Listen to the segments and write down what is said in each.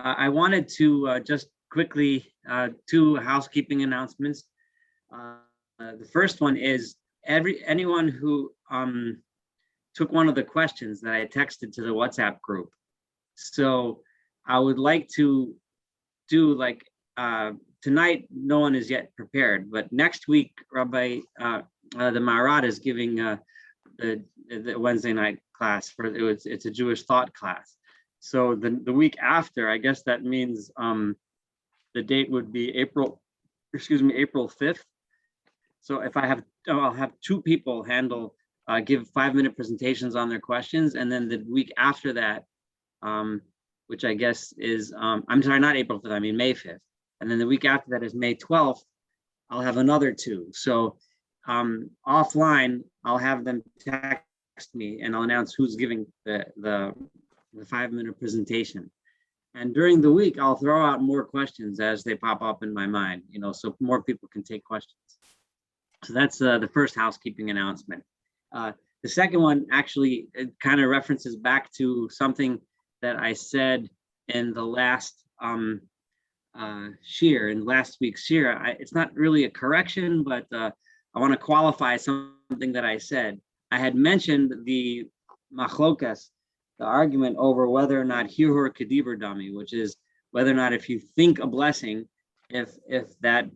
I wanted to just quickly, two housekeeping announcements. The first one is anyone who took one of the questions that I texted to the WhatsApp group. So I would like to do like, tonight, no one is yet prepared, but next week, Rabbi, the Maharad is giving the Wednesday night class it's a Jewish thought class. So the week after, I guess that means the date would be April 5th. So if I'll have two people give 5-minute presentations on their questions, and then the week after that, which I guess is, I'm sorry, not April 5th, I mean May 5th. And then the week after that is May 12th, I'll have another two. So offline, I'll have them text me and I'll announce who's giving the 5-minute presentation. And during the week, I'll throw out more questions as they pop up in my mind, so more people can take questions. So that's the first housekeeping announcement. The second one actually kind of references back to something that I said in the last shiur, in last week's shiur. It's not really a correction, but I want to qualify something that I said. I had mentioned the machlokas, the argument over whether or not hirhur kedibur dami, which is whether or not if you think a blessing, if that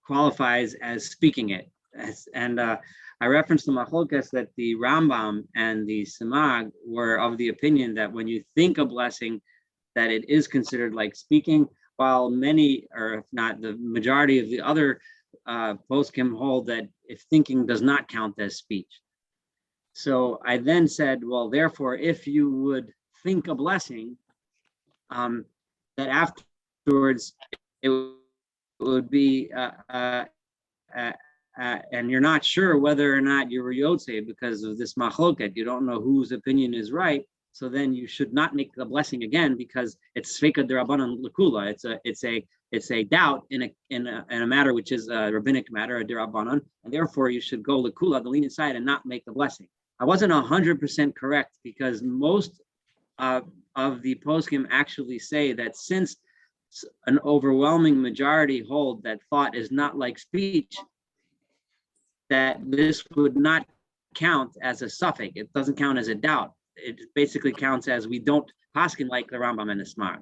qualifies as speaking it. And I referenced the machlokas that the Rambam and the Simag were of the opinion that when you think a blessing, that it is considered like speaking, while many, or if not the majority of the other poskim hold that if thinking does not count as speech. So I then said, well, therefore, if you would think a blessing, that afterwards it would be, and you're not sure whether or not you were Yotze because of this machloket, you don't know whose opinion is right. So then you should not make the blessing again because it's Sveika D'Rabbanan L'Kula. It's a doubt in a matter which is a rabbinic matter, a D'Rabbanan, and therefore you should go L'Kula, the lenient side, and not make the blessing. I wasn't 100% correct because most of the poskim actually say that since an overwhelming majority hold that thought is not like speech, that this would not count as a suffix. It doesn't count as a doubt. It basically counts as we don't paskin like the Rambam and the Smart.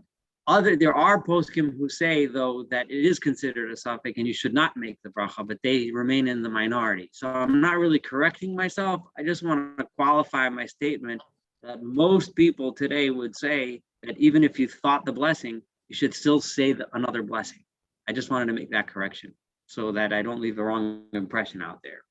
There are poskim who say, though, that it is considered a suffix and you should not make the bracha, but they remain in the minority. So I'm not really correcting myself. I just want to qualify my statement that most people today would say that even if you thought the blessing, you should still say another blessing. I just wanted to make that correction so that I don't leave the wrong impression out there.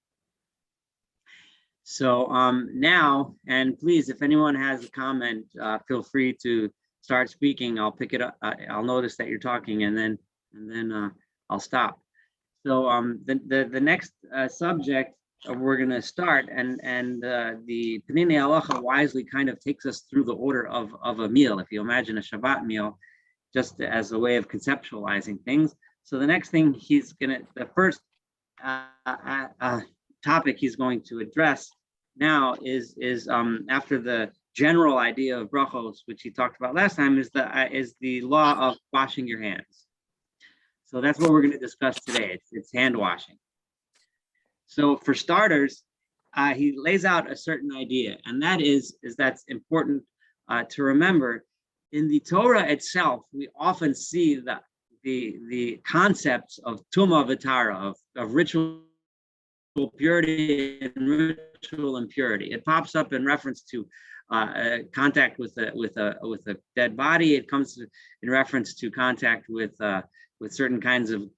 So now, and please, if anyone has a comment, feel free to start speaking. I'll pick it up. I'll notice that you're talking, and then I'll stop. So the next subject we're going to start, and the Penine Halacha wisely kind of takes us through the order of a meal. If you imagine a Shabbat meal, just as a way of conceptualizing things. So the next thing the first topic he's going to address now is after the general idea of brachos, which he talked about last time, is the law of washing your hands. So that's what we're going to discuss today. It's hand washing. So for starters, he lays out a certain idea, and that's important to remember. In the Torah itself, we often see the concepts of tumah v'tara, of ritual purity and ritual impurity. It pops up in reference to contact with a dead body. It comes in reference to contact with certain kinds of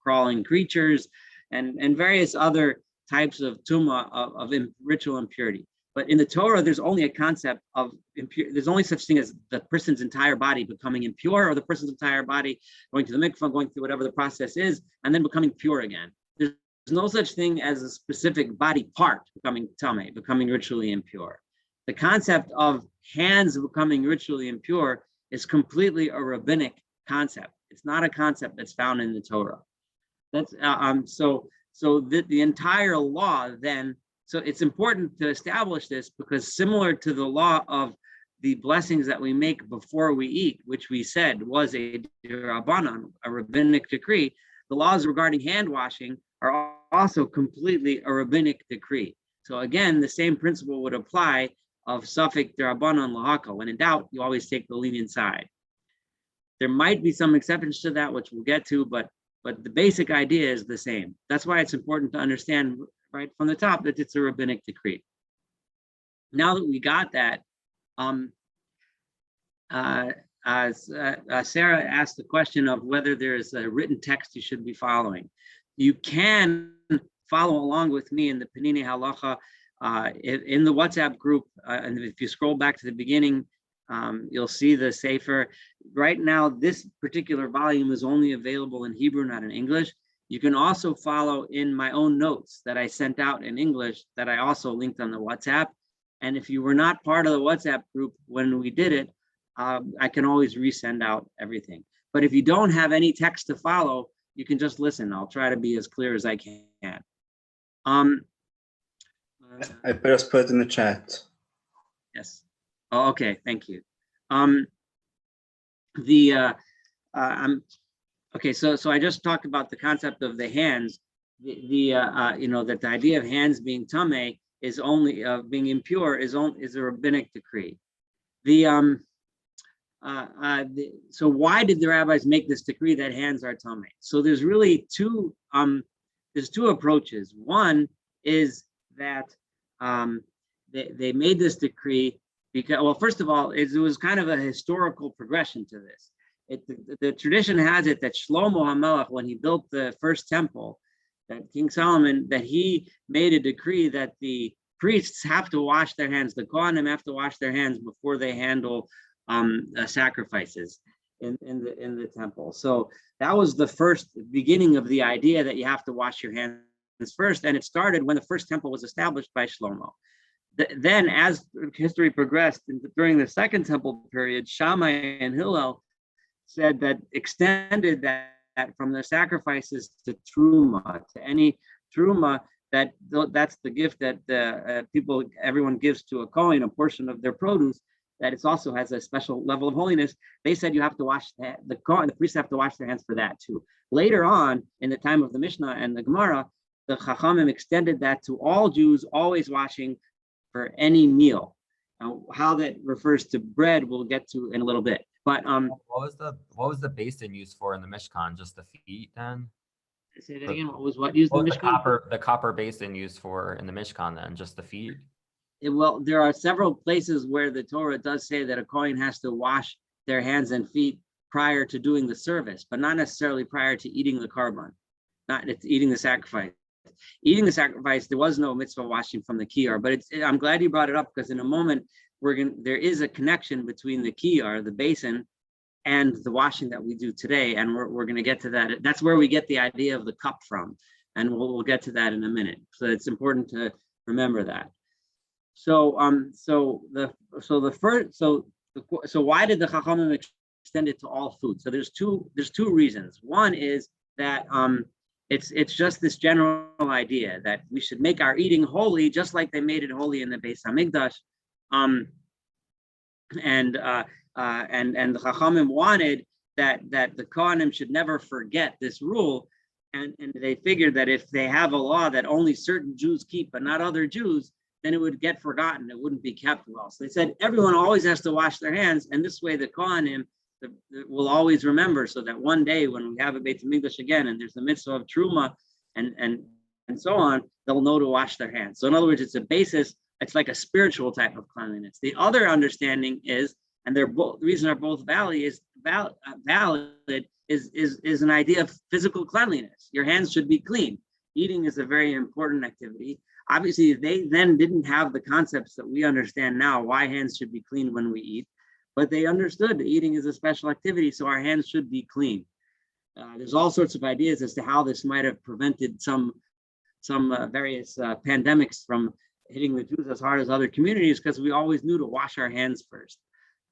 crawling creatures and various other types of tumah of ritual impurity. But in the Torah, there's only a concept of impure. There's only such thing as the person's entire body becoming impure, or the person's entire body going to the mikvah, going through whatever the process is, and then becoming pure again. There's no such thing as a specific body part becoming tameh, becoming ritually impure. The concept of hands becoming ritually impure is completely a rabbinic concept. It's not a concept that's found in the Torah. That's so the entire law then. So it's important to establish this because similar to the law of the blessings that we make before we eat, which we said was a Rabbanan, a rabbinic decree, the laws regarding hand washing are also completely a rabbinic decree. So again, the same principle would apply of Safek D'Rabbanan Lahaka. When in doubt, you always take the lenient side. There might be some exceptions to that, which we'll get to, but the basic idea is the same. That's why it's important to understand right from the top that it's a rabbinic decree. Now that we got that, Sarah asked the question of whether there is a written text you should be following. You can follow along with me in the Panini Halacha in the WhatsApp group, and if you scroll back to the beginning, you'll see the Sefer. Right now, this particular volume is only available in Hebrew, not in English. You can also follow in my own notes that I sent out in English that I also linked on the WhatsApp. And if you were not part of the WhatsApp group when we did it, I can always resend out everything. But if you don't have any text to follow, you can just listen. I'll try to be as clear as I can. I just put it in the chat. Yes. Oh, okay. Thank you. Okay. So I just talked about the concept of the hands. That the idea of hands being tameh is only being impure is a rabbinic decree. So why did the rabbis make this decree that hands are tameh? So there's really two approaches. One is that they made this decree because, well, first of all, it was kind of a historical progression to this. The tradition has it that Shlomo HaMelech, when he built the first temple, that King Solomon, that he made a decree that the priests have to wash their hands, the Kohanim have to wash their hands before they handle sacrifices in the temple. So that was the first beginning of the idea that you have to wash your hands first, and it started when the first temple was established by Shlomo. Then, as history progressed during the second temple period, Shammai and Hillel said that extended that from the sacrifices to truma, to any truma, that's the gift that everyone gives to a Kohen, a portion of their produce, that it also has a special level of holiness. They said you have to wash the priests have to wash their hands for that too. Later on, in the time of the Mishnah and the Gemara, the Chachamim extended that to all Jews, always washing for any meal. Now, how that refers to bread, we'll get to in a little bit. But what was the basin used for in the Mishkan? Just the feet, then? Say that again. What used in the Mishkan? The copper basin used for in the Mishkan, then? Just the feet? Well, there are several places where the Torah does say that a Kohen has to wash their hands and feet prior to doing the service, but not necessarily prior to eating the korban, not eating the sacrifice. Eating the sacrifice, there was no mitzvah washing from the kiyar, but I'm glad you brought it up, because in a moment there is a connection between the kiyar, the basin, and the washing that we do today, and we're going to get to that. That's where we get the idea of the cup from, and we'll get to that in a minute. So it's important to remember that. So why did the Chachamim extend it to all food? So there's two reasons. One is that it's just this general idea that we should make our eating holy, just like they made it holy in the Beis Hamikdash. And the Chachamim wanted that the Kohanim should never forget this rule, and they figured that if they have a law that only certain Jews keep but not other Jews, then it would get forgotten. It wouldn't be kept well. So they said everyone always has to wash their hands, and this way the Kohanim will always remember, so that one day when we have a Beit HaMikdash again and there's the mitzvah of Truma and so on, they'll know to wash their hands. So in other words, it's a basis. It's like a spiritual type of cleanliness. The other understanding is, and the reason they're both valid is an idea of physical cleanliness. Your hands should be clean. Eating is a very important activity. Obviously, they then didn't have the concepts that we understand now, why hands should be clean when we eat, but they understood that eating is a special activity, so our hands should be clean. There's all sorts of ideas as to how this might have prevented some various pandemics from hitting the Jews as hard as other communities, because we always knew to wash our hands first.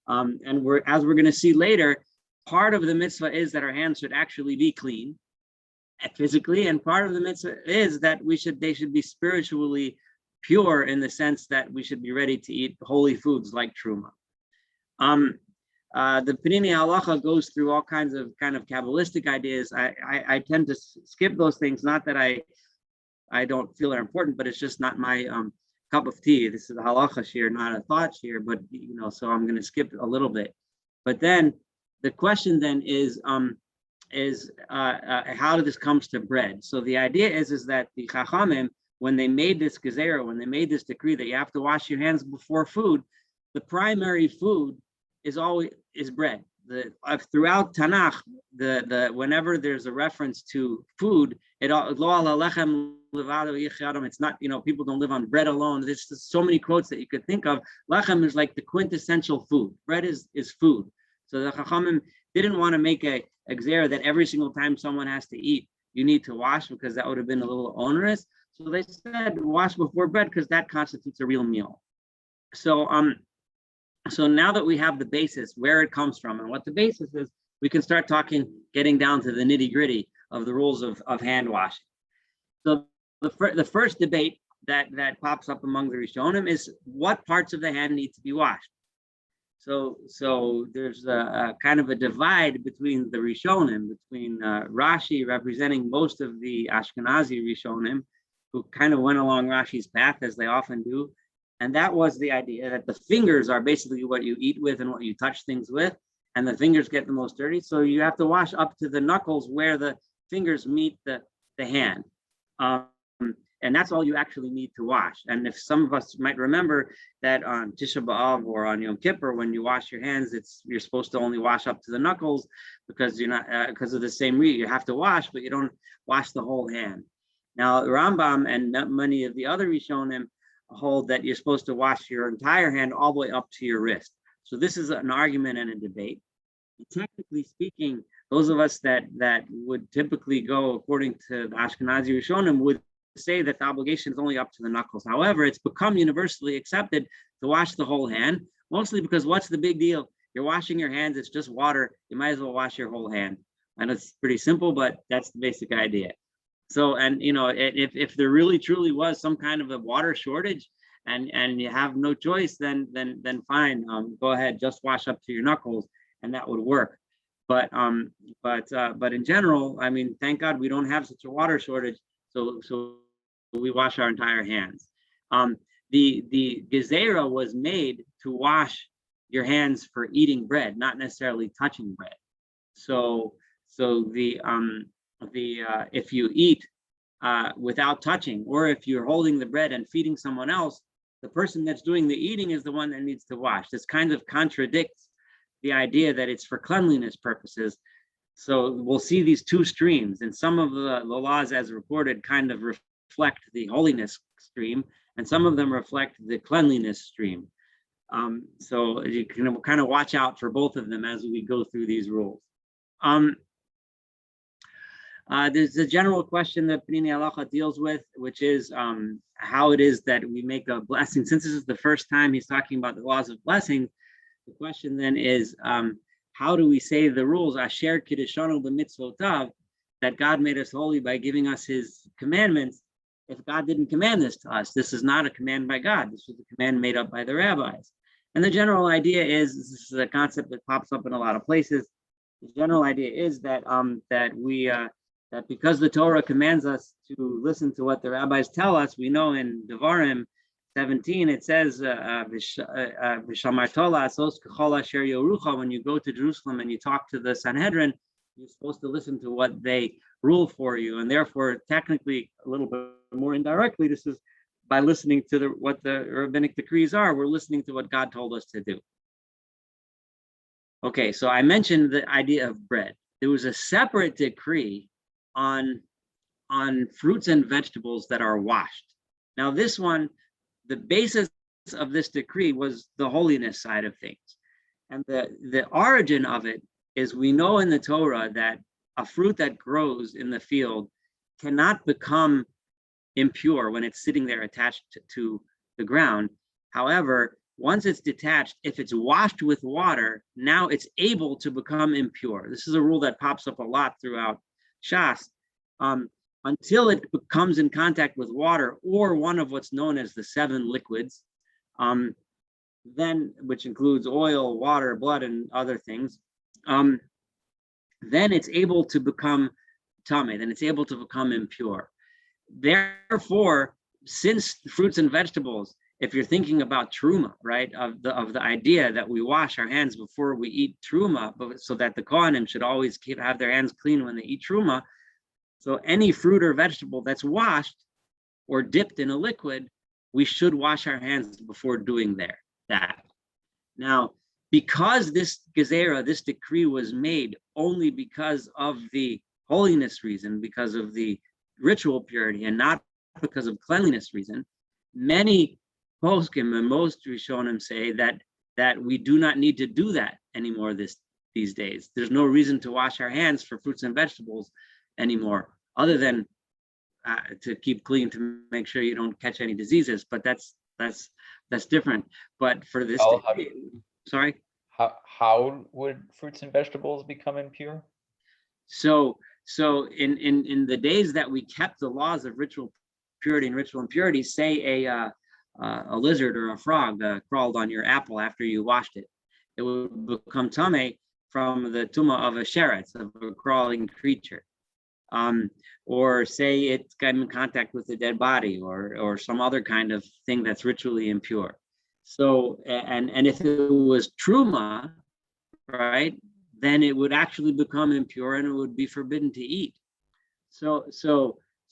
And as we're going to see later, part of the mitzvah is that our hands should actually be clean physically, and part of the mitzvah is that they should be spiritually pure, in the sense that we should be ready to eat holy foods like truma. The Panini Halacha goes through all kinds of kind of Kabbalistic ideas. I tend to skip those things, not that I don't feel they're important, but it's just not my cup of tea. This is a Halacha Shiur, not a thought shiur, but so I'm going to skip a little bit. But then the question then is how this comes to bread. So the idea is that the Chachamim, when they made this gezerah, when they made this decree that you have to wash your hands before food, the primary food is bread. Throughout Tanakh, whenever there's a reference to food, it's not, people don't live on bread alone. There's just so many quotes that you could think of. Lechem is like the quintessential food. Bread is food. So the Chachamim didn't want to make a gezerah that every single time someone has to eat, you need to wash, because that would have been a little onerous. So they said wash before bread, because that constitutes a real meal. So now that we have the basis, where it comes from and what the basis is, we can start getting down to the nitty gritty of the rules of hand washing. So the first debate that pops up among the Rishonim is what parts of the hand need to be washed. So there's a kind of a divide between the Rishonim, between Rashi representing most of the Ashkenazi Rishonim, who kind of went along Rashi's path, as they often do. And that was the idea that the fingers are basically what you eat with and what you touch things with, and the fingers get the most dirty. So you have to wash up to the knuckles where the fingers meet the hand. And that's all you actually need to wash. And if some of us might remember that on Tisha B'Av or on Yom Kippur, when you wash your hands, you're supposed to only wash up to the knuckles, because you're not because of the same reason. You have to wash, but you don't wash the whole hand. Now, Rambam and many of the other Rishonim hold that you're supposed to wash your entire hand all the way up to your wrist. So this is an argument and a debate. Technically speaking, those of us that would typically go according to the Ashkenazi Rishonim would say that the obligation is only up to the knuckles. However, it's become universally accepted to wash the whole hand, mostly because what's the big deal? You're washing your hands, it's just water. You might as well wash your whole hand. And it's pretty simple, but that's the basic idea. So, and if there really truly was some kind of a water shortage and you have no choice, then fine, go ahead, just wash up to your knuckles, and that would work. But in general, I mean, thank God we don't have such a water shortage. So we wash our entire hands. The gezerah was made to wash your hands for eating bread, not necessarily touching bread. So if you eat without touching, or if you're holding the bread and feeding someone else, the person that's doing the eating is the one that needs to wash. This kind of contradicts the idea that it's for cleanliness purposes. So we'll see these two streams, and some of the laws as reported kind of reflect the holiness stream, and some of them reflect the cleanliness stream. So you can kind of watch out for both of them as we go through these rules. There's a general question that Panini Halacha deals with, which is how it is that we make a blessing. Since this is the first time he's talking about the laws of blessing, the question then is, how do we say the rules, Asher Kiddushanu b'mitzvotav, that God made us holy by giving us his commandments, if God didn't command this to us? This is not a command by God. This was a command made up by the rabbis. And the general idea is, this is a concept that pops up in a lot of places. The general idea is that that because the Torah commands us to listen to what the rabbis tell us, we know in Devarim 17 it says, when you go to Jerusalem and you talk to the Sanhedrin, you're supposed to listen to what they rule for you, and therefore technically a little bit more indirectly, this is by listening to what the rabbinic decrees are, we're listening to what God told us to do. Okay, so I mentioned the idea of bread. There was a separate decree on fruits and vegetables that are washed. Now this one, the basis of this decree was the holiness side of things. And the origin of it is, we know in the Torah that a fruit that grows in the field cannot become impure when it's sitting there attached to the ground. However, once it's detached, if it's washed with water, now it's able to become impure. This is a rule that pops up a lot throughout Shas. Until it comes in contact with water or one of what's known as the 7 liquids, then, which includes oil, water, blood, and other things, then it's able to become tameh, then it's able to become impure. Therefore, since fruits and vegetables, if you're thinking about truma, right, of the idea that we wash our hands before we eat truma, but so that the kohanim should always have their hands clean when they eat truma. So any fruit or vegetable that's washed or dipped in a liquid, we should wash our hands before doing that. Now, because this gezerah, this decree was made only because of the holiness reason, because of the ritual purity, and not because of cleanliness reason, many poskim and most Rishonim say that we do not need to do that anymore these days. There's no reason to wash our hands for fruits and vegetables anymore, other than to keep clean, to make sure you don't catch any diseases. But that's different. But for this, sorry. How would fruits and vegetables become impure? So in the days that we kept the laws of ritual purity and ritual impurity, say a lizard or a frog crawled on your apple after you washed it, it would become tameh from the tumah of a sheretz, of a crawling creature. Or say it got in contact with a dead body, or some other kind of thing that's ritually impure. So, and if it was truma, right, then it would actually become impure and it would be forbidden to eat. So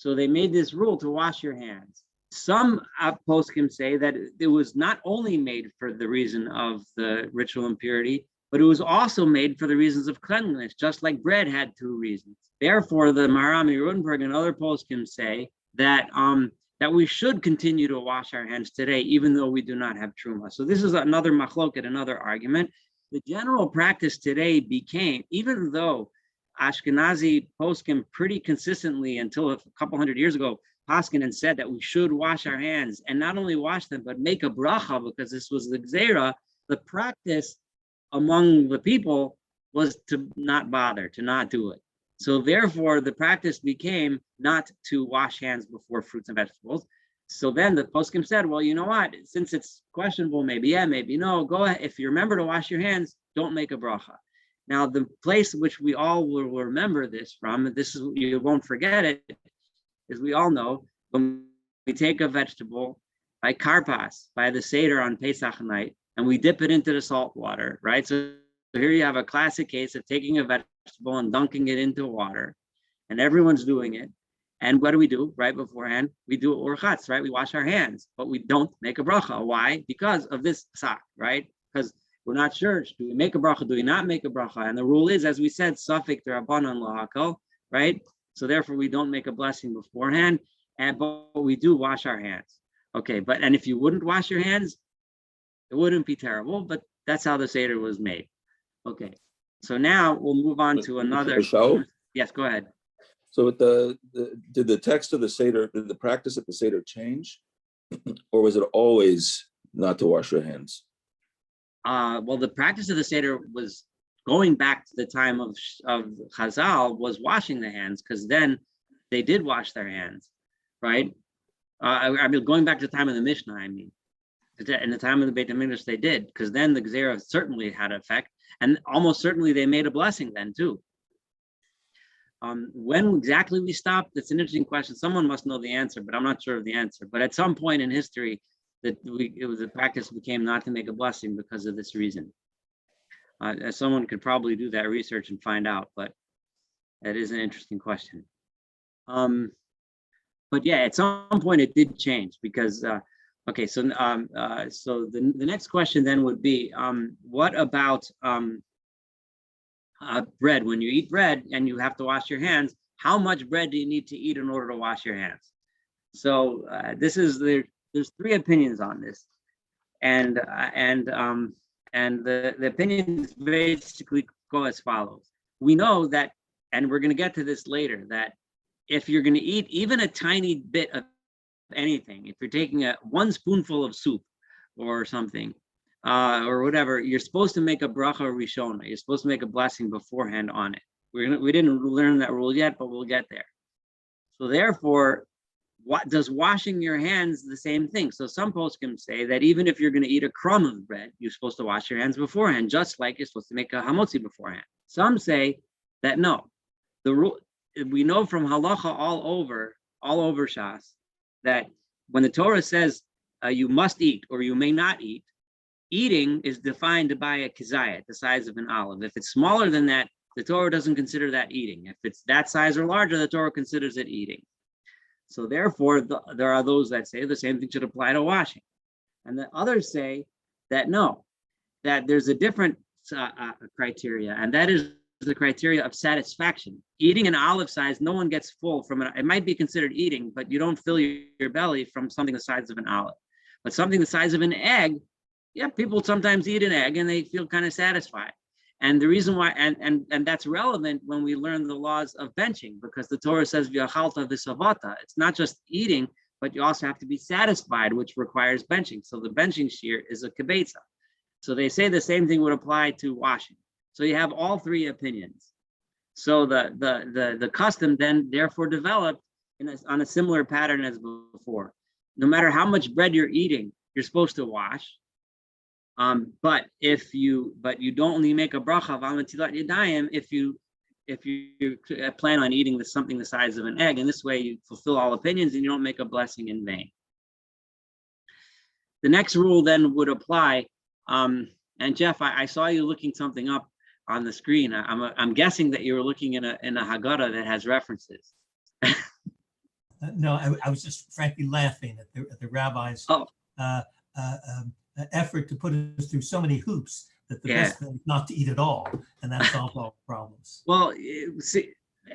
they made this rule to wash your hands. Some poskim say that it was not only made for the reason of the ritual impurity, but it was also made for the reasons of cleanliness, just like bread had two reasons. Therefore, the Maharami Rudenberg and other poskim say that that we should continue to wash our hands today, even though we do not have truma. So this is another machloket, another argument. The general practice today became, even though Ashkenazi poskim pretty consistently until a couple hundred years ago, Paskin and said that we should wash our hands, and not only wash them, but make a bracha, because this was the gzeira. The practice among the people was to not bother, to not do it. So therefore, the practice became not to wash hands before fruits and vegetables. So then the poskim said, well, you know what? Since it's questionable, maybe yeah, maybe no, go ahead. If you remember to wash your hands, don't make a bracha. Now, the place which we all will remember this from, this is, you won't forget it, is we all know when we take a vegetable by karpas, by the Seder on Pesach night, and we dip it into the salt water, right? So here you have a classic case of taking a vegetable and dunking it into water, and everyone's doing it. And what do we do right beforehand? We do orchatz, right? We wash our hands, but we don't make a bracha. Why? Because of this sak, right? Because we're not sure, do we make a bracha, do we not make a bracha? And the rule is, as we said, safek d'Rabbanan lahakol, right? So therefore we don't make a blessing beforehand, but we do wash our hands. Okay, and if you wouldn't wash your hands, it wouldn't be terrible, but that's how the Seder was made. Okay, so now we'll move on to another. Yes, go ahead. So did the text of the Seder, did the practice of the Seder change? Or was it always not to wash your hands? Well, the practice of the Seder was going back to the time of Chazal, was washing the hands, because then they did wash their hands, right? I mean, going back to the time of the Mishnah, I mean. In the time of the Beit HaMikdash, they did, because then the Gezerah certainly had effect, and almost certainly they made a blessing then too. When exactly we stopped, that's an interesting question. Someone must know the answer, but I'm not sure of the answer. But at some point in history, the practice became not to make a blessing because of this reason. Someone could probably do that research and find out, but that is an interesting question. But yeah, at some point it did change, because okay, so the next question then would be, what about bread? When you eat bread and you have to wash your hands, how much bread do you need to eat in order to wash your hands? So there's three opinions on this, and the opinions basically go as follows. We know that, and we're going to get to this later, that if you're going to eat even a tiny bit of anything, if you're taking one spoonful of soup or something, or whatever, you're supposed to make a bracha rishona. You're supposed to make a blessing beforehand on it. We didn't learn that rule yet, but we'll get there. So therefore, what does washing your hands the same thing? So some poskim say that even if you're going to eat a crumb of bread, you're supposed to wash your hands beforehand, just like you're supposed to make a hamotzi beforehand. Some say that no, the rule we know from halacha all over Shas that when the Torah says you must eat or you may not eat, eating is defined by a kizayat, the size of an olive. If it's smaller than that, the Torah doesn't consider that eating. If it's that size or larger, the Torah considers it eating. So therefore, there are those that say the same thing should apply to washing. And the others say that no, that there's a different criteria, and that is the criteria of satisfaction. Eating an olive size, no one gets full from it. It might be considered eating, but you don't fill your belly from something the size of an olive. But something the size of an egg, yeah, people sometimes eat an egg and they feel kind of satisfied. And the reason why, and that's relevant when we learn the laws of benching, because the Torah says v'achalta v'savata. It's not just eating, but you also have to be satisfied, which requires benching. So the benching shear is a kibetza. So they say the same thing would apply to washing. So you have all three opinions. So the custom then therefore developed on a similar pattern as before. No matter how much bread you're eating, you're supposed to wash. But you don't only make a bracha of Untitled Yadayim if you plan on eating something the size of an egg, and this way you fulfill all opinions and you don't make a blessing in vain. The next rule then would apply, and Jeff, I saw you looking something up on the screen. I'm guessing that you were looking in a Haggadah that has references. No, I was just frankly laughing at the rabbi's effort to put us through so many hoops that the best thing is not to eat at all, and that solves all problems. Well, see,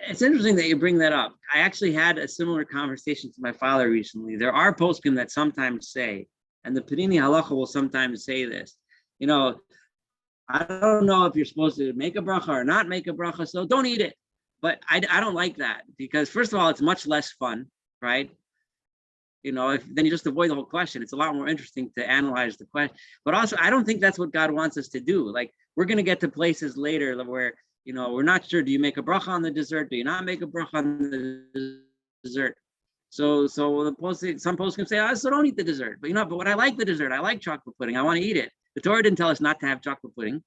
it's interesting that you bring that up. I actually had a similar conversation to my father recently. There are poskim that sometimes say, and the Panini Halacha will sometimes say this, you know, I don't know if you're supposed to make a bracha or not make a bracha, so don't eat it. But I don't like that, because first of all, it's much less fun, right? You know, then you just avoid the whole question. It's a lot more interesting to analyze the question. But also, I don't think that's what God wants us to do. Like, we're going to get to places later where, you know, we're not sure, do you make a bracha on the dessert? Do you not make a bracha on the dessert? So some posts can say, oh, so don't eat the dessert. But but I like the dessert. I like chocolate pudding. I want to eat it. The Torah didn't tell us not to have chocolate pudding.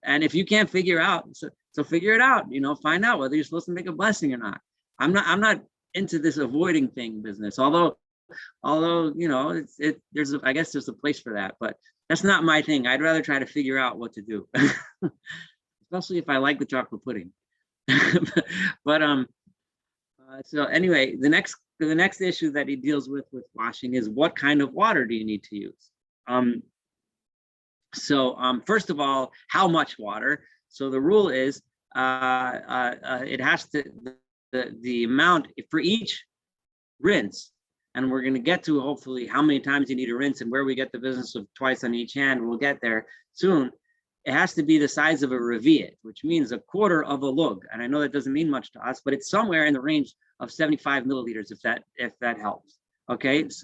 And if you can't figure out, so figure it out, you know, find out whether you're supposed to make a blessing or not. I'm not into this avoiding thing business, although, you know, I guess there's a place for that, but that's not my thing. I'd rather try to figure out what to do, especially if I like the chocolate pudding. But so anyway, the next issue that he deals with washing is what kind of water do you need to use? First of all, how much water? So the rule is it has to the amount for each rinse. And we're going to get to hopefully how many times you need to rinse and where we get the business of twice on each hand. We'll get there soon. It has to be the size of a revi'at, which means a quarter of a lug. And I know that doesn't mean much to us, but it's somewhere in the range of 75 milliliters, if that helps. Okay, that's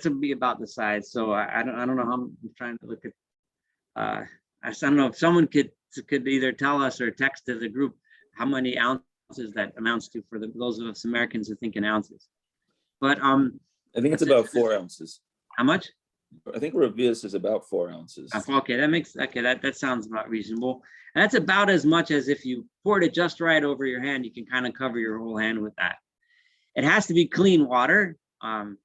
to be about the size. So I don't know how I'm trying to look at. I don't know if someone could either tell us or text to the group how many ounces that amounts to for those of us Americans who think in ounces. But I think it's about 4 ounces. How much? I think revi'at is about 4 ounces. Okay, that sounds about reasonable. And that's about as much as if you poured it just right over your hand, you can kind of cover your whole hand with that. It has to be clean water. And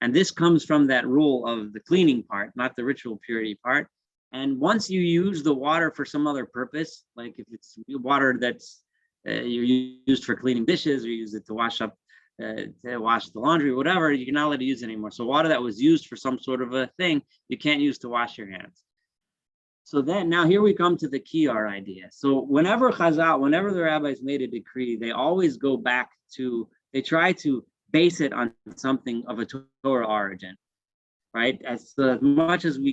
this comes from that rule of the cleaning part, not the ritual purity part. And once you use the water for some other purpose, like if it's water that's you used for cleaning dishes, or you use it to wash up, to wash the laundry, whatever, you're not allowed to use it anymore. So water that was used for some sort of a thing, you can't use to wash your hands. So then now here we come to the kiyar idea. So whenever the rabbis made a decree, they always go back to, they try to base it on something of a Torah origin, right? As much as they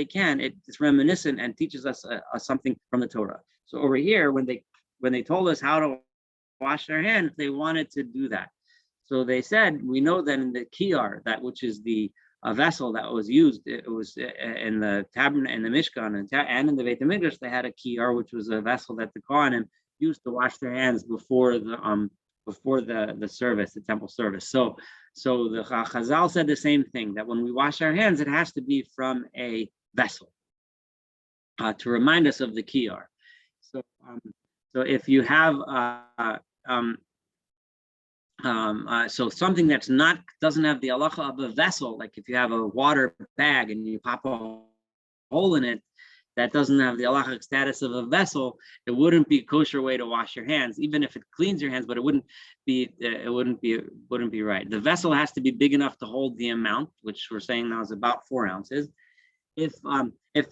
can, it's reminiscent and teaches us something from the Torah. So over here, when they told us how to wash their hands, they wanted to do that. So they said, we know that in the kiyar, that which is the vessel that was used, it was in the tabernacle, in the Mishkan, and in the Beit HaMikdash, they had a kiyar, which was a vessel that the Kohanim used to wash their hands before the service, the temple service. So the Chazal said the same thing, that when we wash our hands, it has to be from a vessel to remind us of the kiyar. So if you have so something that's doesn't have the halacha of a vessel, like if you have a water bag and you pop a hole in it, that doesn't have the halachic status of a vessel, it wouldn't be a kosher way to wash your hands, even if it cleans your hands, but it wouldn't be right. The vessel has to be big enough to hold the amount, which we're saying now is about 4 ounces. If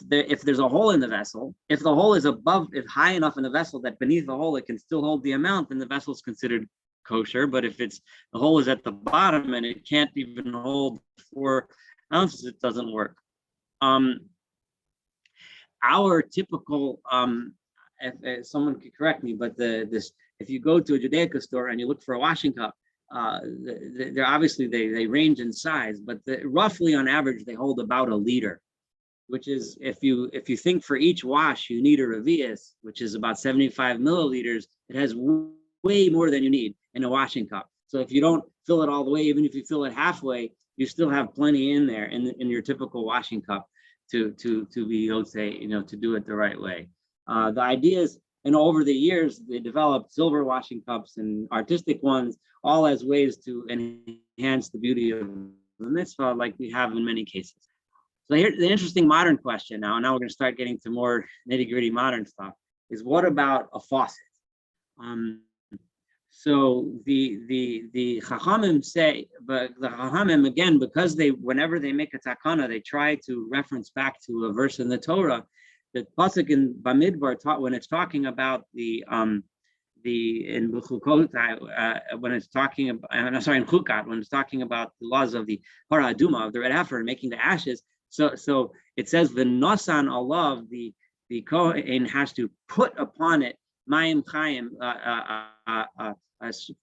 there's a hole in the vessel, if the hole is high enough in the vessel that beneath the hole it can still hold the amount, then the vessel is considered kosher. But if the hole is at the bottom and it can't even hold 4 ounces, it doesn't work. Our typical, if someone could correct me, but if you go to a Judaica store and you look for a washing cup, they're obviously they range in size, but roughly on average they hold about a liter, which is, if you think for each wash you need a revius, which is about 75 milliliters, it has way more than you need in a washing cup. So if you don't fill it all the way, even if you fill it halfway, you still have plenty in there in your typical washing cup to be, let's say, to do it the right way. The idea is, and over the years, they developed silver washing cups and artistic ones, all as ways to enhance the beauty of the mitzvah, like we have in many cases. So here's the interesting modern question now. Now we're going to start getting to more nitty-gritty modern stuff, is what about a faucet? So the Chachamim say, but the Chachamim, again, because whenever they make a takana, they try to reference back to a verse in the Torah. The pasuk in Bamidbar when it's talking about in Bechukot, when it's talking about, in Chukat, when it's talking about the laws of the Hara Aduma, of the red heifer, and making the ashes. So it says the Nosan Allah, the Kohen has to put upon it Mayim Chayim,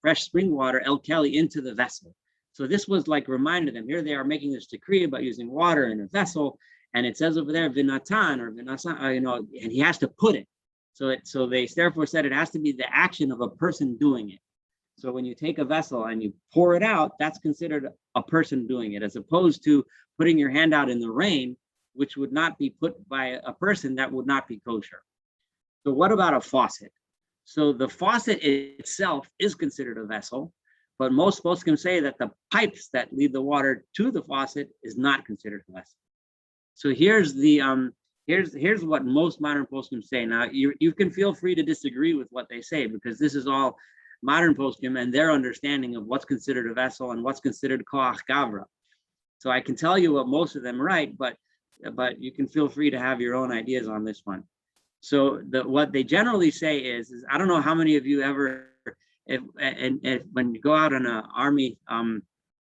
fresh spring water, El Keli, into the vessel. So this was like reminded them, here they are making this decree about using water in a vessel, and it says over there Vinatan or Vinasan, and he has to put it. So they therefore said it has to be the action of a person doing it. So when you take a vessel and you pour it out, that's considered a person doing it, as opposed to putting your hand out in the rain, which would not be put by a person, that would not be kosher. So what about a faucet? So the faucet itself is considered a vessel, but most poskim say that the pipes that lead the water to the faucet is not considered a vessel. So here's what most modern poskim say. Now you can feel free to disagree with what they say, because this is all modern poskim and their understanding of what's considered a vessel and what's considered koach gavra. So I can tell you what most of them write, but you can feel free to have your own ideas on this one. So what they generally say is I don't know how many of you ever, if when you go out on an army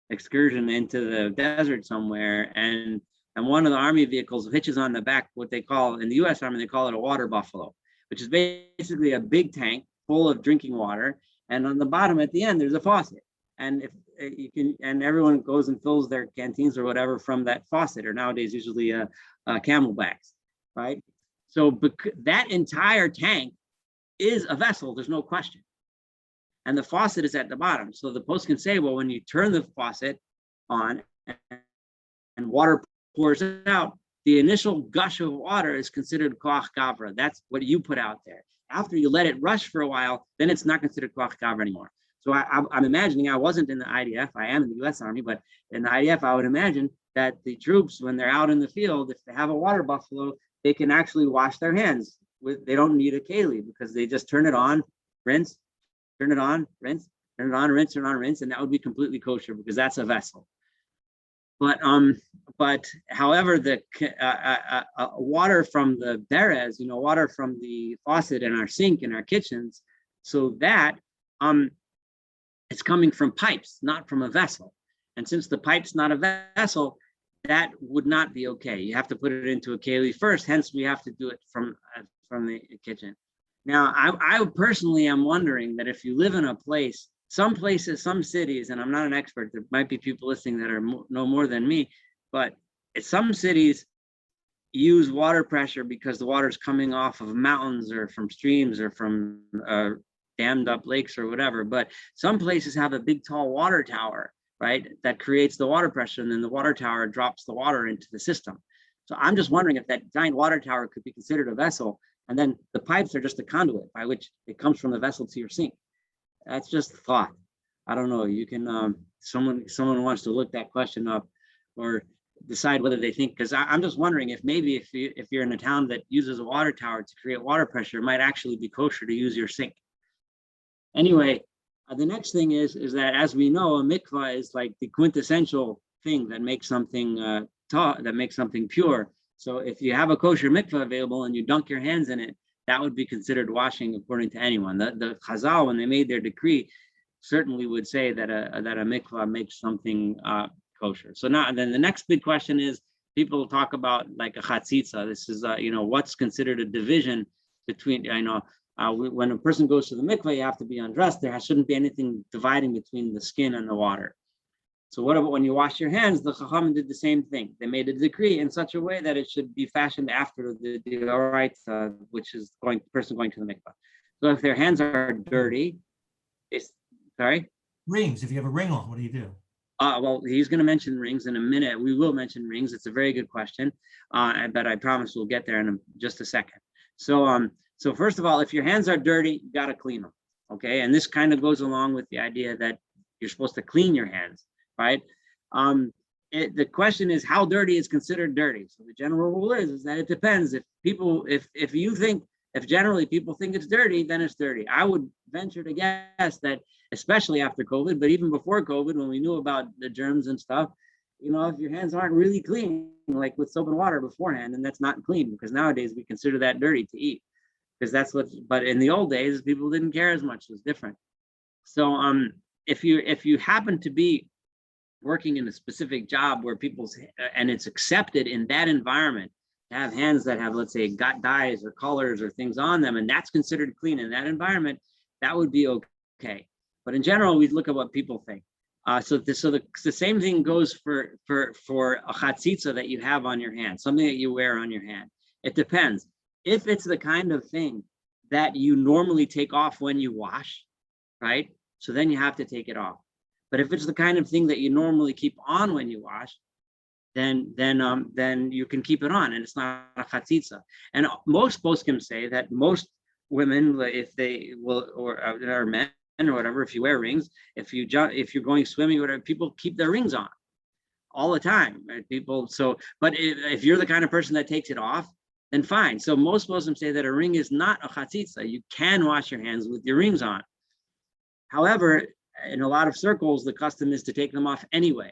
excursion into the desert somewhere, and one of the army vehicles hitches on the back what they call, in the U.S. Army, they call it a water buffalo, which is basically a big tank full of drinking water, and on the bottom at the end there's a faucet, and if you can, and everyone goes and fills their canteens or whatever from that faucet, or nowadays usually camelbacks, right? So that entire tank is a vessel, there's no question. And the faucet is at the bottom. So the post can say, well, when you turn the faucet on and water pours out, the initial gush of water is considered koach gavra. That's what you put out there. After you let it rush for a while, then it's not considered koach gavra anymore. So I'm imagining, I wasn't in the IDF, I am in the US Army, but in the IDF, I would imagine that the troops, when they're out in the field, if they have a water buffalo, they can actually wash their hands they don't need a keli, because they just turn it on, rinse, turn it on, rinse, turn it on, rinse, turn it on, rinse, and that would be completely kosher, because that's a vessel. But however, the water from the berez, water from the faucet in our sink in our kitchens, so that it's coming from pipes, not from a vessel. And since the pipe's not a vessel, that would not be okay. You have to put it into a keli first. Hence, we have to do it from the kitchen. Now, I personally am wondering that if you live in a place, some places, some cities, and I'm not an expert, there might be people listening that know more than me, but in some cities, use water pressure because the water is coming off of mountains or from streams or from dammed up lakes or whatever. But some places have a big tall water tower, right, that creates the water pressure, and then the water tower drops the water into the system. So I'm just wondering if that giant water tower could be considered a vessel, and then the pipes are just a conduit by which it comes from the vessel to your sink. That's just a thought. I don't know. You can someone wants to look that question up or decide whether they think, because I'm just wondering if maybe if you're in a town that uses a water tower to create water pressure, it might actually be kosher to use your sink. Anyway, the next thing is that, as we know, a mikvah is like the quintessential thing that makes something pure. So if you have a kosher mikvah available and you dunk your hands in it, that would be considered washing according to anyone. The Chazal, when they made their decree, certainly would say that a mikvah makes something kosher. So now, then the next big question is, people talk about like a chatzitza. This is what's considered a division between, when a person goes to the mikvah, you have to be undressed. There shouldn't be anything dividing between the skin and the water. So what about when you wash your hands? The Chacham did the same thing. They made a decree in such a way that it should be fashioned after the Oraita, which is the person going to the mikvah. So if their hands are dirty, sorry? Rings, if you have a ring on, what do you do? Well, he's going to mention rings in a minute. We will mention rings. It's a very good question, but I promise we'll get there in just a second. So first of all, if your hands are dirty, you got to clean them, okay? And this kind of goes along with the idea that you're supposed to clean your hands, right? The question is, how dirty is considered dirty? So the general rule is that it depends. If generally people think it's dirty, then it's dirty. I would venture to guess that, especially after COVID, but even before COVID, when we knew about the germs and stuff, if your hands aren't really clean, like with soap and water beforehand, then that's not clean, because nowadays we consider that dirty to eat, because but in the old days, people didn't care as much. It was different. So if you happen to be working in a specific job where and it's accepted in that environment to have hands that have, let's say, got dyes or colors or things on them, and that's considered clean in that environment, that would be okay. But in general, we look at what people think. So the same thing goes for a chatzitza that you have on your hand, something that you wear on your hand. It depends. If it's the kind of thing that you normally take off when you wash, right? So then you have to take it off. But if it's the kind of thing that you normally keep on when you wash, then you can keep it on, and it's not a chatzitza. And most poskim say that most women, if they will, or men or whatever, if you wear rings, if you're going swimming or whatever, people keep their rings on all the time, right? But if you're the kind of person that takes it off, then fine. So most poskim say that a ring is not a chatzitza. You can wash your hands with your rings on. However, in a lot of circles, the custom is to take them off anyway.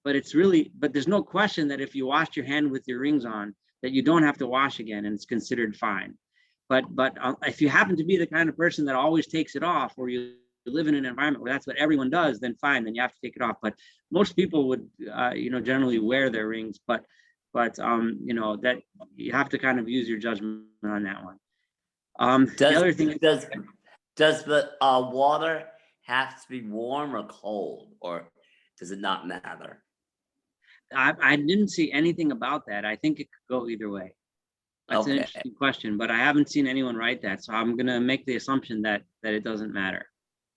But there's no question that if you washed your hand with your rings on, that you don't have to wash again, and it's considered fine. But if you happen to be the kind of person that always takes it off, or you live in an environment where that's what everyone does, then fine, then you have to take it off. But most people would, generally wear their rings. But that you have to kind of use your judgment on that one. The other thing does the water have to be warm or cold, or does it not matter? I didn't see anything about that. I think it could go either way. That's an interesting question, but I haven't seen anyone write that. So I'm going to make the assumption that it doesn't matter.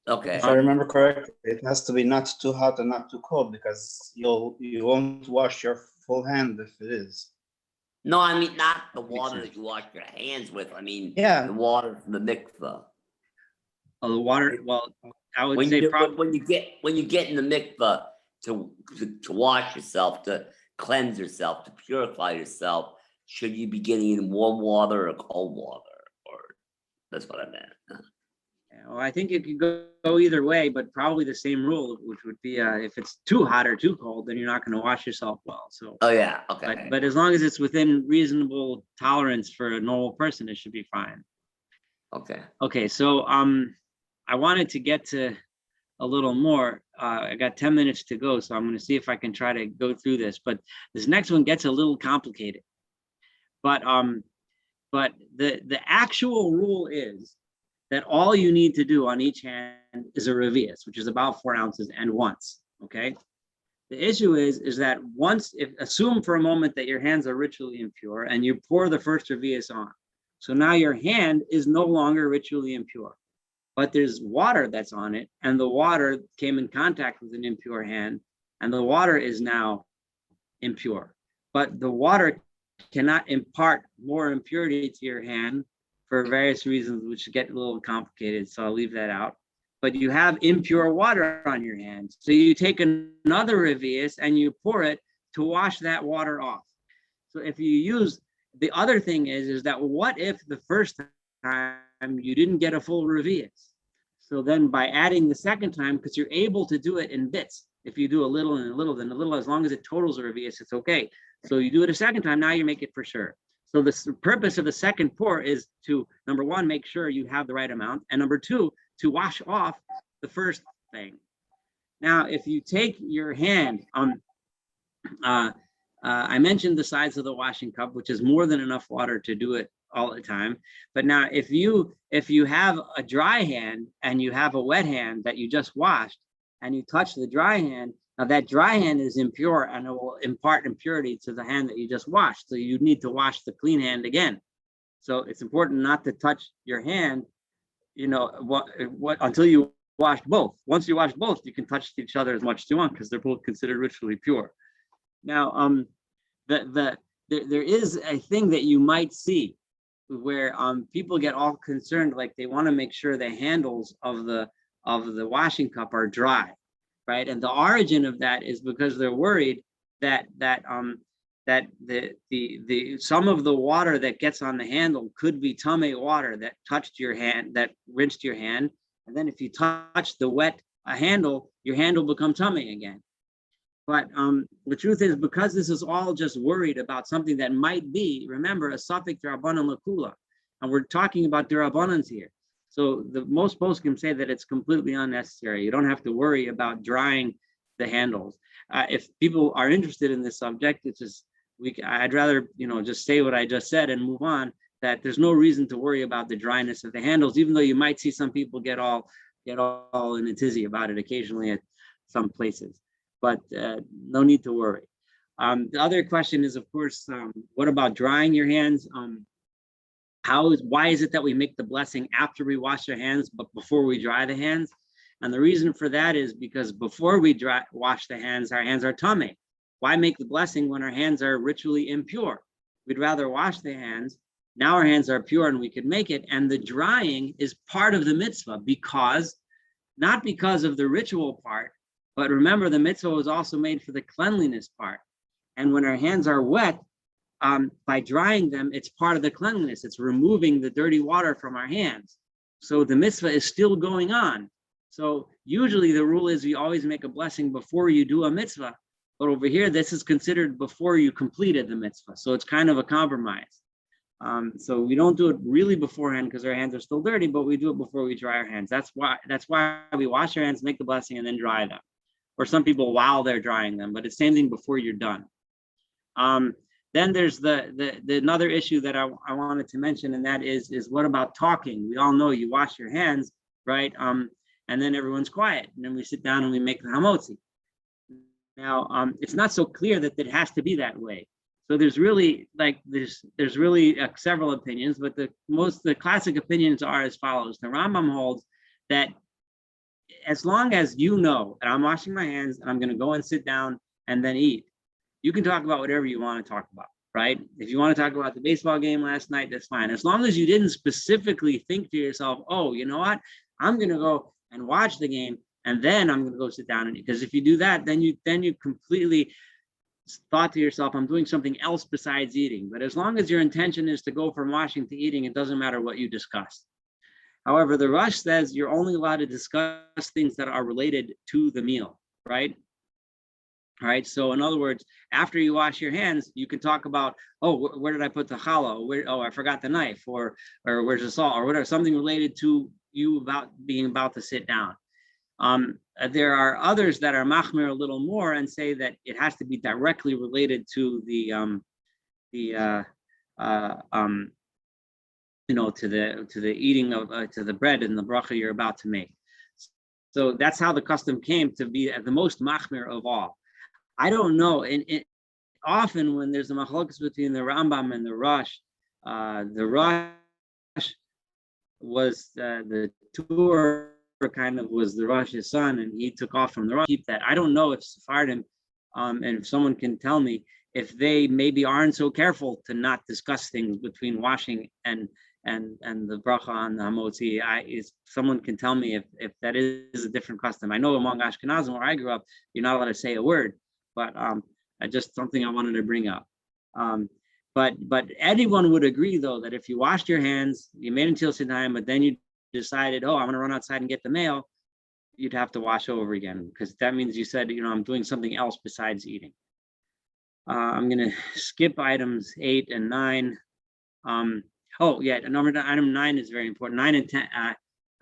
Okay. If I remember correctly, it has to be not too hot and not too cold, because you won't wash your full hand if it is. No, I mean not the water that you wash your hands with. I mean, Yeah. the water from the mikvah. Oh, the water. Well, I would When say you probably when you get in the mikvah to wash yourself, to cleanse yourself, to purify yourself, should you be getting in warm water or cold water? Or that's what I meant. Well, I think it could go either way, but probably the same rule, which would be if it's too hot or too cold, then you're not going to wash yourself well. So. Oh yeah. Okay. But as long as it's within reasonable tolerance for a normal person, it should be fine. Okay. Okay. So I wanted to get to a little more. I got 10 minutes to go, so I'm going to see if I can try to go through this. But this next one gets a little complicated. But the actual rule is that all you need to do on each hand is a revius, which is about 4 ounces, and once. Okay. The issue is that assume for a moment that your hands are ritually impure and you pour the first revius on. So now your hand is no longer ritually impure, but there's water that's on it, and the water came in contact with an impure hand, and the water is now impure. But the water cannot impart more impurity to your hand for various reasons, which get a little complicated, so I'll leave that out. But you have impure water on your hands. So you take another revius and you pour it to wash that water off. So if you use, the other thing is that what if the first time you didn't get a full revius? So then by adding the second time, because you're able to do it in bits, if you do a little and a little, then a little, as long as it totals a revius, it's okay. So you do it a second time, now you make it for sure. So the purpose of the second pour is to, number one, make sure you have the right amount, and number two, to wash off the first thing. Now, if you take your hand, I mentioned the size of the washing cup, which is more than enough water to do it all the time. But now, if you have a dry hand and you have a wet hand that you just washed, and you touch the dry hand, now that dry hand is impure and it will impart impurity to the hand that you just washed. So you need to wash the clean hand again. So it's important not to touch your hand, until you washed both. Once you wash both, you can touch each other as much as you want because they're both considered ritually pure. Now, there is a thing that you might see where people get all concerned, like they want to make sure the handles of the washing cup are dry, right? And the origin of that is because they're worried that the some of the water that gets on the handle could be tamei water that touched your hand, that rinsed your hand, and then if you touch the wet handle, your hand will become tamei again. But the truth is, because this is all just worried about something that might be, remember, a suffix d'Rabbanan l'kula, and we're talking about d'Rabbanans here. So most poskim say that it's completely unnecessary. You don't have to worry about drying the handles. If people are interested in this subject, it's just I'd rather just say what I just said and move on. That there's no reason to worry about the dryness of the handles, even though you might see some people get all in a tizzy about it occasionally at some places. But no need to worry. The other question is, of course, what about drying your hands? Why is it that we make the blessing after we wash our hands, but before we dry the hands? And the reason for that is because before we wash the hands, our hands are tamei. Why make the blessing when our hands are ritually impure? We'd rather wash the hands. Now our hands are pure and we can make it. And the drying is part of the mitzvah not because of the ritual part, but remember the mitzvah was also made for the cleanliness part. And when our hands are wet, by drying them, it's part of the cleanliness. It's removing the dirty water from our hands. So the mitzvah is still going on. So usually the rule is you always make a blessing before you do a mitzvah. But over here, this is considered before you completed the mitzvah. So it's kind of a compromise. So we don't do it really beforehand because our hands are still dirty, but we do it before we dry our hands. That's why we wash our hands, make the blessing, and then dry them. Or some people while they're drying them, but it's the same thing before you're done. Then there's the another issue that I wanted to mention, and that is what about talking? We all know you wash your hands, right? And then everyone's quiet, and then we sit down and we make the hamotzi. Now, it's not so clear that it has to be that way. So there's really several opinions, but the classic opinions are as follows. The Rambam holds that as long as you know that I'm washing my hands and I'm going to go and sit down and then eat, you can talk about whatever you want to talk about, right? If you want to talk about the baseball game last night, that's fine. As long as you didn't specifically think to yourself, oh, you know what? I'm going to go and watch the game and then I'm going to go sit down and eat. Because if you do that, then you completely thought to yourself, I'm doing something else besides eating. But as long as your intention is to go from washing to eating, it doesn't matter what you discussed. However, the Rush says you're only allowed to discuss things that are related to the meal, right? All right. So in other words, after you wash your hands, you can talk about, oh, where did I put the challah? Oh, I forgot the knife, or where's the salt, or whatever, something related to you about being about to sit down. There are others that are machmir a little more and say that it has to be directly related to the to the eating of to the bread and the bracha you're about to make. So that's how the custom came to be the most machmir of all. I don't know. And often when there's a machlokas between the Rambam and the Rosh was the tour kind of was the Rosh's son, and he took off from the Rosh. Keep that. I don't know if Sephardim, and if someone can tell me if they maybe aren't so careful to not discuss things between washing and the bracha on the hamotzi. If someone can tell me if that is a different custom. I know among Ashkenazim where I grew up, you're not allowed to say a word, but I just something I wanted to bring up. But anyone would agree though that if you washed your hands, you made until Sidayim, but then you decided, oh, I'm gonna run outside and get the mail, you'd have to wash over again, because that means you said, I'm doing something else besides eating. I'm gonna skip items 8 and 9. Oh yeah, item 9 is very important. 9 and 10.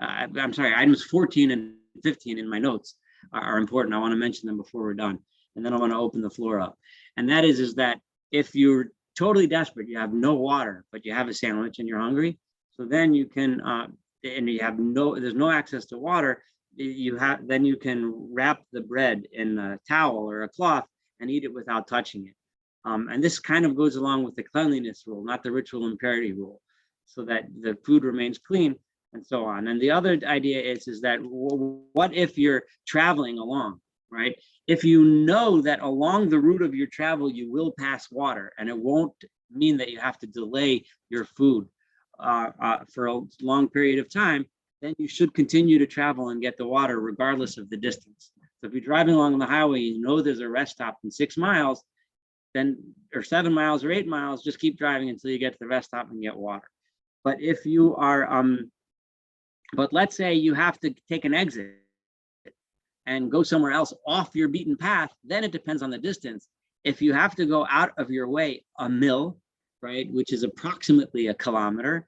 I'm sorry, items 14 and 15 in my notes are important. I want to mention them before we're done, and then I want to open the floor up. And that is that if you're totally desperate, you have no water, but you have a sandwich and you're hungry, so then you can, and you have there's no access to water. Then you can wrap the bread in a towel or a cloth and eat it without touching it. And this kind of goes along with the cleanliness rule, not the ritual impurity rule, so that the food remains clean and so on. And the other idea is that what if you're traveling along, right? If you know that along the route of your travel, you will pass water, and it won't mean that you have to delay your food for a long period of time, then you should continue to travel and get the water regardless of the distance. So if you're driving along the highway, you know there's a rest stop in 6 miles, then, or 7 miles or 8 miles, just keep driving until you get to the rest stop and get water. But if you are, but let's say you have to take an exit and go somewhere else off your beaten path, then it depends on the distance. If you have to go out of your way a mil, right, which is approximately a kilometer,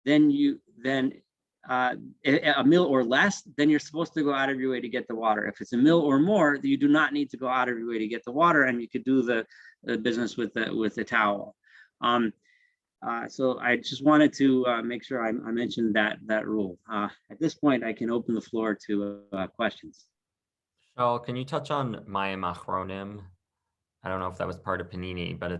then a mil or less, then you're supposed to go out of your way to get the water. If it's a mil or more, you do not need to go out of your way to get the water, and you could do the business with the towel. So I just wanted to make sure I mentioned that rule. At this point, I can open the floor to questions. So can you touch on Mayim Achronim? I don't know if that was part of Panini, but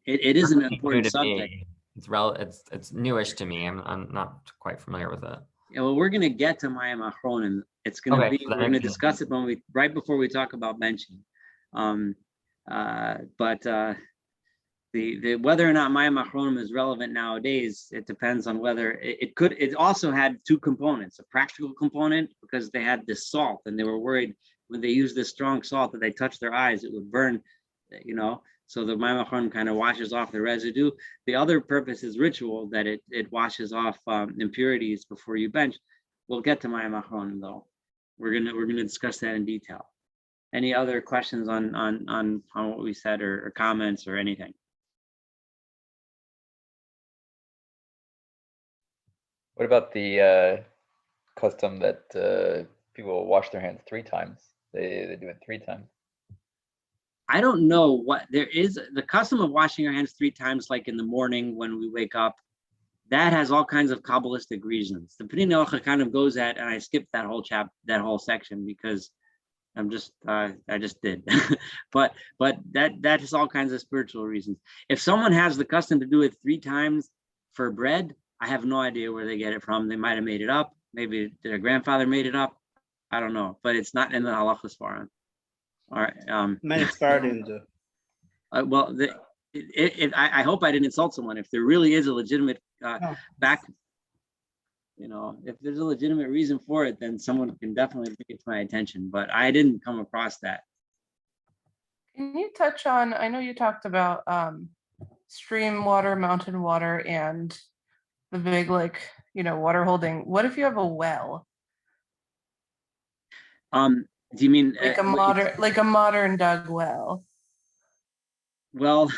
It is an new important to subject. me. It's newish to me. I'm not quite familiar with it. Yeah, well, we're going to get to Mayim Achronim. It's going to Okay, be, so we're then going to I can- discuss it right before we talk about benching. The whether or not Mayim Achronim is relevant nowadays, it depends on whether it also had two components, a practical component, because they had this salt and they were worried when they used this strong salt that they touched their eyes, it would burn, so the Mayim Achronim kind of washes off the residue. The other purpose is ritual, that it washes off impurities before you bench. We'll get to Mayim Achronim though. We're gonna discuss that in detail. Any other questions on what we said or comments or anything? What about the custom that people wash their hands 3 times? They do it 3 times. I don't know what there is. The custom of washing our hands 3 times, like in the morning when we wake up, that has all kinds of Kabbalistic reasons. The Pnei Halacha kind of goes at, and I skipped that whole section because I just did. but that has all kinds of spiritual reasons. If someone has the custom to do it 3 times for bread, I have no idea where they get it from. They might have made it up. Maybe their grandfather made it up. I don't know, but it's not in the halachas forum. All right. Many Sephardim do. Well, I hope I didn't insult someone. If there really is a legitimate No. if there's a legitimate reason for it, then someone can definitely bring it to my attention. But I didn't come across that. Can you touch on, I know you talked about stream water, mountain water, and the big, water holding. What if you have a well? Do you mean Like a modern dug well? Well,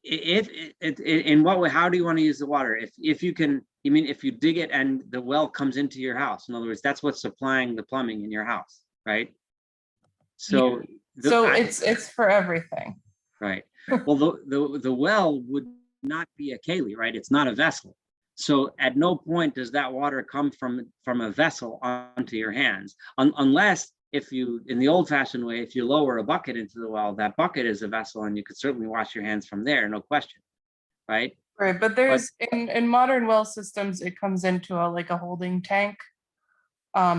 if in what way, how do you want to use the water? If you can, you mean if you dig it and the well comes into your house? In other words, that's what's supplying the plumbing in your house, right? So it's for everything. Right. Well, the well would not be a keli, right? It's not a vessel. So at no point does that water come from a vessel onto your hands, unless in the old fashioned way, if you lower a bucket into the well, that bucket is a vessel and you could certainly wash your hands from there, no question, right? Right, but there's in modern well systems, it comes into like a holding tank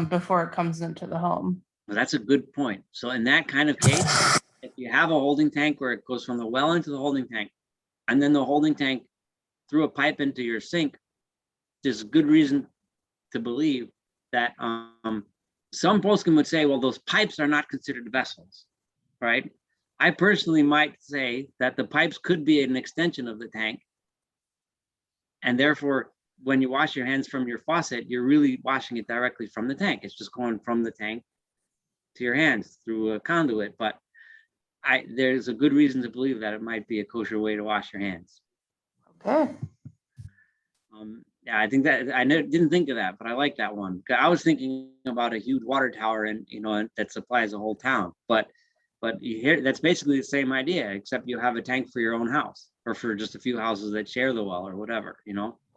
before it comes into the home. Well, that's a good point. So in that kind of case, if you have a holding tank where it goes from the well into the holding tank, and then the holding tank threw a pipe into your sink, there's good reason to believe that some poskim would say, well, those pipes are not considered vessels, right? I personally might say that the pipes could be an extension of the tank. And therefore, when you wash your hands from your faucet, you're really washing it directly from the tank. It's just going from the tank to your hands through a conduit. But there's a good reason to believe that it might be a kosher way to wash your hands. Okay. Yeah, I think that didn't think of that, but I like that one. I was thinking about a huge water tower and that supplies a whole town. But you hear that's basically the same idea, except you have a tank for your own house or for just a few houses that share the well or whatever,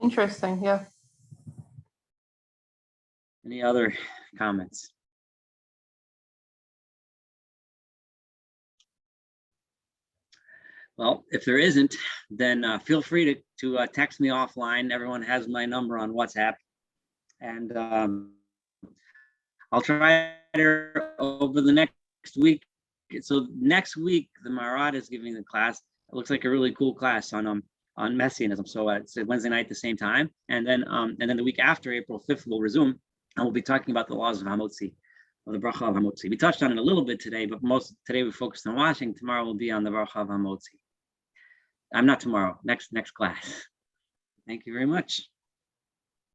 Interesting. Yeah. Any other comments? Well, if there isn't, then feel free to text me offline. Everyone has my number on WhatsApp. And I'll try to over the next week. So next week, the Marat is giving the class. It looks like a really cool class on Messianism. So it's a Wednesday night at the same time. And then the week after, April 5th, we'll resume. And we'll be talking about the laws of Hamotzi, of the Bracha of Hamotzi. We touched on it a little bit today, but today we focused on washing. Tomorrow will be on the Bracha of Hamotzi. Not tomorrow, next class. Thank you very much.